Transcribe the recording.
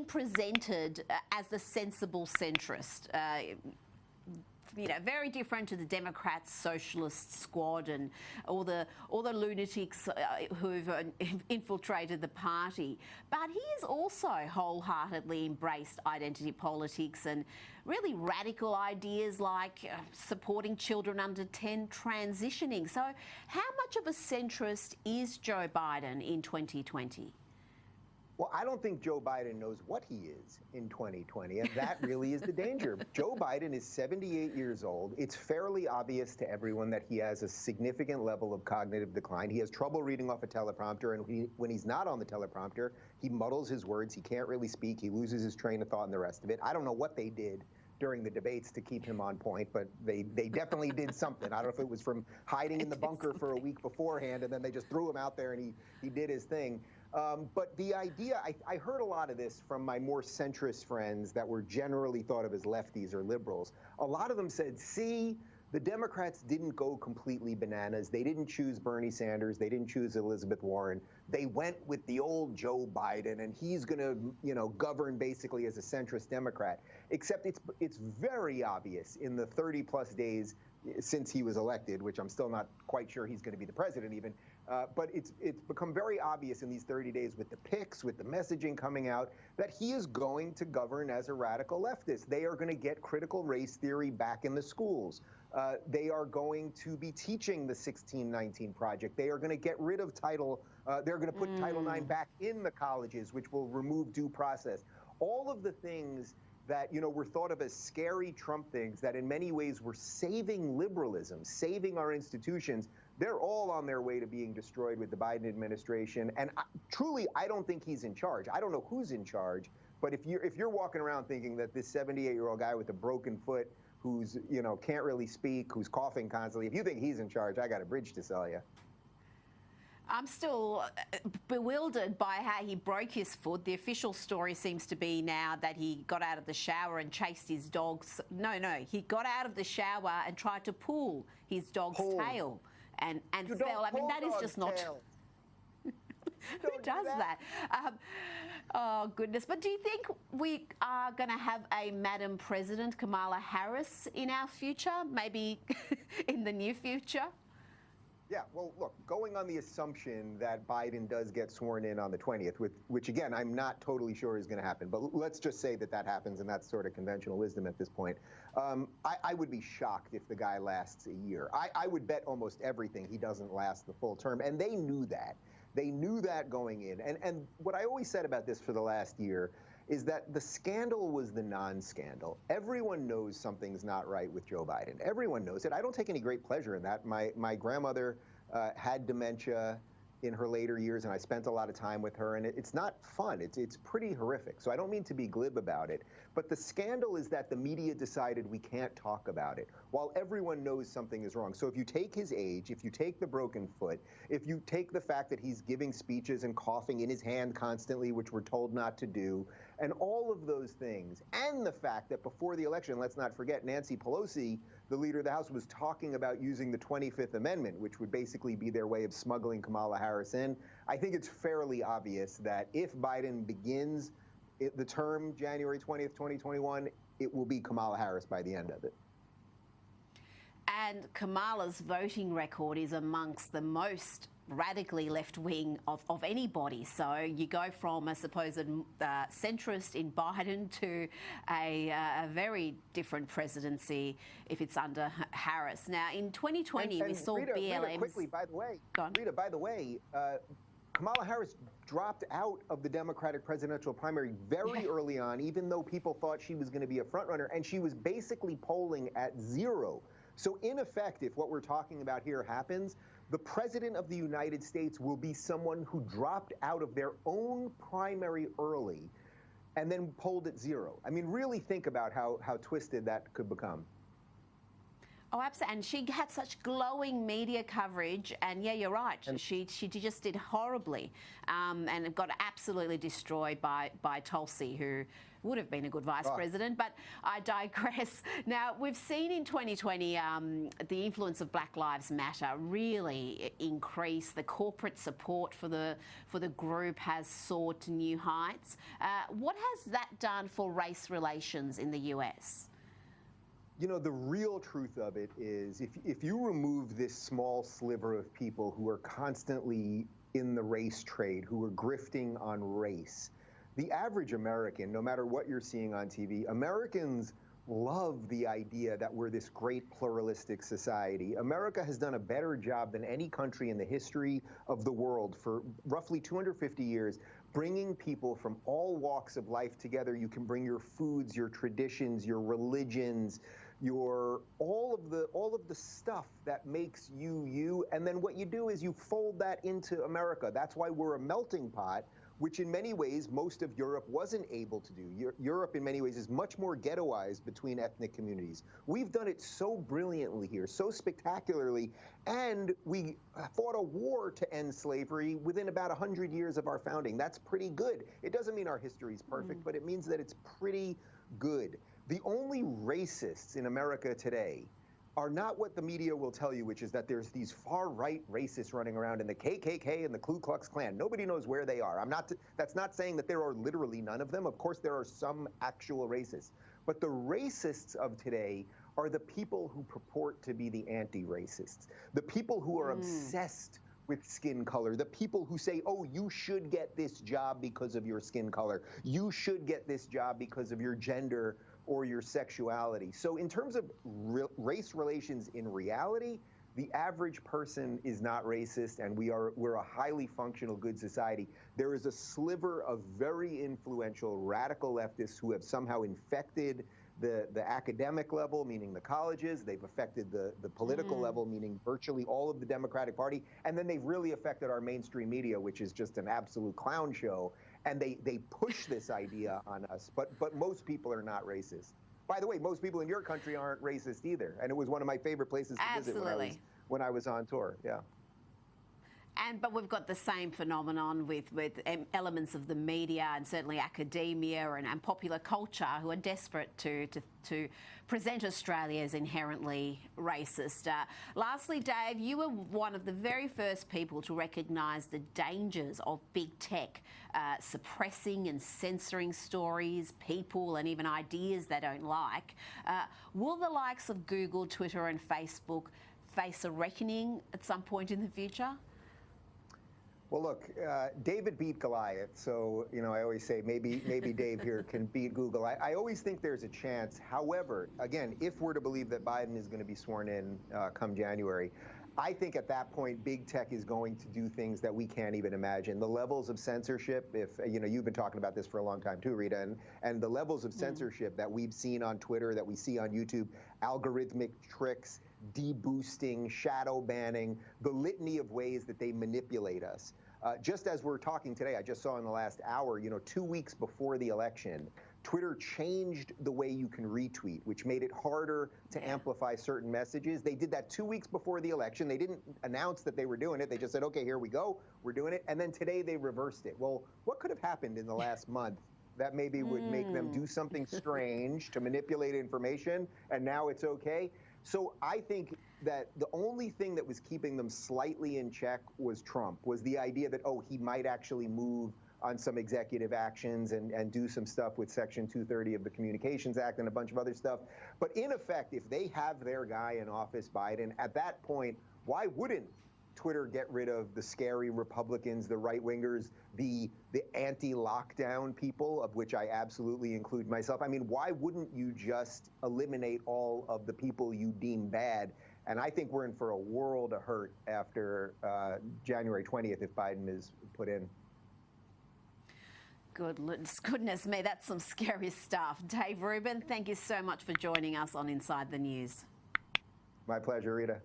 presented as the sensible centrist. Very different to the Democrats' socialist squad and all the lunatics who've infiltrated the party. But he has also wholeheartedly embraced identity politics and really radical ideas like supporting children under 10 transitioning. So how much of a centrist is Joe Biden in 2020? Well, I don't think Joe Biden knows what he is in 2020, and that really is the danger. Joe Biden is 78 years old. It's fairly obvious to everyone that he has a significant level of cognitive decline. He has trouble reading off a teleprompter, and when he's not on the teleprompter, he muddles his words. He can't really speak. He loses his train of thought and the rest of it. I don't know what they did during the debates to keep him on point, but they definitely did something. I don't know if it was from hiding in the bunker for a week beforehand, and then they just threw him out there and he did his thing. But the idea, I heard a lot of this from my more centrist friends that were generally thought of as lefties or liberals. A lot of them said, see, the Democrats didn't go completely bananas. They didn't choose Bernie Sanders. They didn't choose Elizabeth Warren. They went with the old Joe Biden, and he's going to, govern basically as a centrist Democrat. Except it's very obvious in the 30-plus days since he was elected, which I'm still not quite sure he's going to be the president even, but it's become very obvious in these 30 days with the pics, with the messaging coming out, that he is going to govern as a radical leftist. They are going to get critical race theory back in the schools. They are going to be teaching the 1619 Project. They are going to get rid of they're going to put Title IX back in the colleges, which will remove due process. All of the things that, were thought of as scary Trump things that in many ways were saving liberalism, saving our institutions, they're all on their way to being destroyed with the Biden administration. And truly, I don't think he's in charge. I don't know who's in charge, but if you're walking around thinking that this 78-year-old guy with a broken foot who's, can't really speak, who's coughing constantly, if you think he's in charge, I got a bridge to sell you. I'm still bewildered by how he broke his foot. The official story seems to be now that he got out of the shower and chased his dog's... No, he got out of the shower and tried to pull his dog's tail and fell. I mean, that is just not... Who does that? Oh, goodness. But do you think we are going to have a Madam President, Kamala Harris, in our future? Maybe in the near future? Yeah, well, look, going on the assumption that Biden does get sworn in on the 20th, which, again, I'm not totally sure is going to happen, but let's just say that happens, and that's sort of conventional wisdom at this point. I would be shocked if the guy lasts a year. I would bet almost everything he doesn't last the full term, and they knew that. They knew that going in. And what I always said about this for the last year is that the scandal was the non-scandal. Everyone knows something's not right with Joe Biden. Everyone knows it. I don't take any great pleasure in that. My grandmother had dementia in her later years, and I spent a lot of time with her, and it's not fun. It's pretty horrific. So I don't mean to be glib about it, but the scandal is that the media decided we can't talk about it, while everyone knows something is wrong. So if you take his age, if you take the broken foot, if you take the fact that he's giving speeches and coughing in his hand constantly, which we're told not to do, and all of those things, and the fact that before the election, let's not forget, Nancy Pelosi, the leader of the House, was talking about using the 25th Amendment, which would basically be their way of smuggling Kamala Harris in. I think it's fairly obvious that if Biden begins the term January 20th, 2021, it will be Kamala Harris by the end of it. And Kamala's voting record is amongst the most radically left-wing of anybody. So you go from a supposed centrist in Biden to a very different presidency if it's under Harris. Now, in 2020, we saw BLM's... Rita, quickly, by the way, Kamala Harris dropped out of the Democratic presidential primary very early on, even though people thought she was going to be a frontrunner, and she was basically polling at 0. So in effect, if what we're talking about here happens, the president of the United States will be someone who dropped out of their own primary early and then polled at 0. I mean, really think about how twisted that could become. Oh, absolutely. And she had such glowing media coverage. And yeah, you're right. She just did horribly and got absolutely destroyed by Tulsi, who would have been a good vice president. But I digress. Now, we've seen in 2020 the influence of Black Lives Matter really increase. The corporate support for the group has soared to new heights. What has that done for race relations in the US? You know, the real truth of it is if you remove this small sliver of people who are constantly in the race trade, who are grifting on race, the average American, no matter what you're seeing on TV, Americans love the idea that we're this great pluralistic society. America has done a better job than any country in the history of the world for roughly 250 years, bringing people from all walks of life together. You can bring your foods, your traditions, your religions, your all of the stuff that makes you you, and then what you do is you fold that into America. That's why we're a melting pot, which in many ways most of Europe wasn't able to do. Europe in many ways is much more ghettoized between ethnic communities. We've done it so brilliantly here, so spectacularly, and we fought a war to end slavery within about 100 years of our founding. That's pretty good. It doesn't mean our history is perfect, but it means that it's pretty good. The only racists in America today are not what the media will tell you, which is that there's these far-right racists running around in the KKK and the Ku Klux Klan. Nobody knows where they are. That's not saying that there are literally none of them. Of course, there are some actual racists. But the racists of today are the people who purport to be the anti-racists, the people who are obsessed with skin color, the people who say, oh, you should get this job because of your skin color. You should get this job because of your gender or your sexuality. So in terms of race relations in reality, the average person is not racist, and we're a highly functional, good society. There is a sliver of very influential radical leftists who have somehow infected the academic level, meaning the colleges. They've affected the political level, meaning virtually all of the Democratic Party. And then they've really affected our mainstream media, which is just an absolute clown show. And they push this idea on us, but most people are not racist. By the way, most people in your country aren't racist either, and it was one of my favorite places to visit when I was on tour. Yeah. But we've got the same phenomenon with elements of the media and certainly academia and popular culture who are desperate to present Australia as inherently racist. Lastly, Dave, you were one of the very first people to recognise the dangers of big tech suppressing and censoring stories, people and even ideas they don't like. Will the likes of Google, Twitter and Facebook face a reckoning at some point in the future? Well, look, David beat Goliath, so I always say maybe Dave here can beat Google. I always think there's a chance. However, again, if we're to believe that Biden is going to be sworn in come January, I think at that point, big tech is going to do things that we can't even imagine. The levels of censorship, if you've been talking about this for a long time too, Rita, and the levels of censorship that we've seen on Twitter, that we see on YouTube, algorithmic tricks, deboosting, shadow banning, the litany of ways that they manipulate us. Just as we're talking today, I just saw in the last hour, 2 weeks before the election, Twitter changed the way you can retweet, which made it harder to amplify certain messages. They did that 2 weeks before the election. They didn't announce that they were doing it. They just said, okay, here we go. We're doing it. And then today they reversed it. Well, what could have happened in the last month that maybe would make them do something strange to manipulate information, and now it's okay? So I think that the only thing that was keeping them slightly in check was Trump, was the idea that, oh, he might actually move on some executive actions and do some stuff with Section 230 of the Communications Act and a bunch of other stuff. But in effect, if they have their guy in office, Biden, at that point, why wouldn't Twitter get rid of the scary Republicans, the right-wingers, the anti-lockdown people, of which I absolutely include myself? I mean, why wouldn't you just eliminate all of the people you deem bad? And I think we're in for a world of hurt after January 20th if Biden is put in. Goodness me, that's some scary stuff. Dave Rubin, thank you so much for joining us on Inside the News. My pleasure, Rita.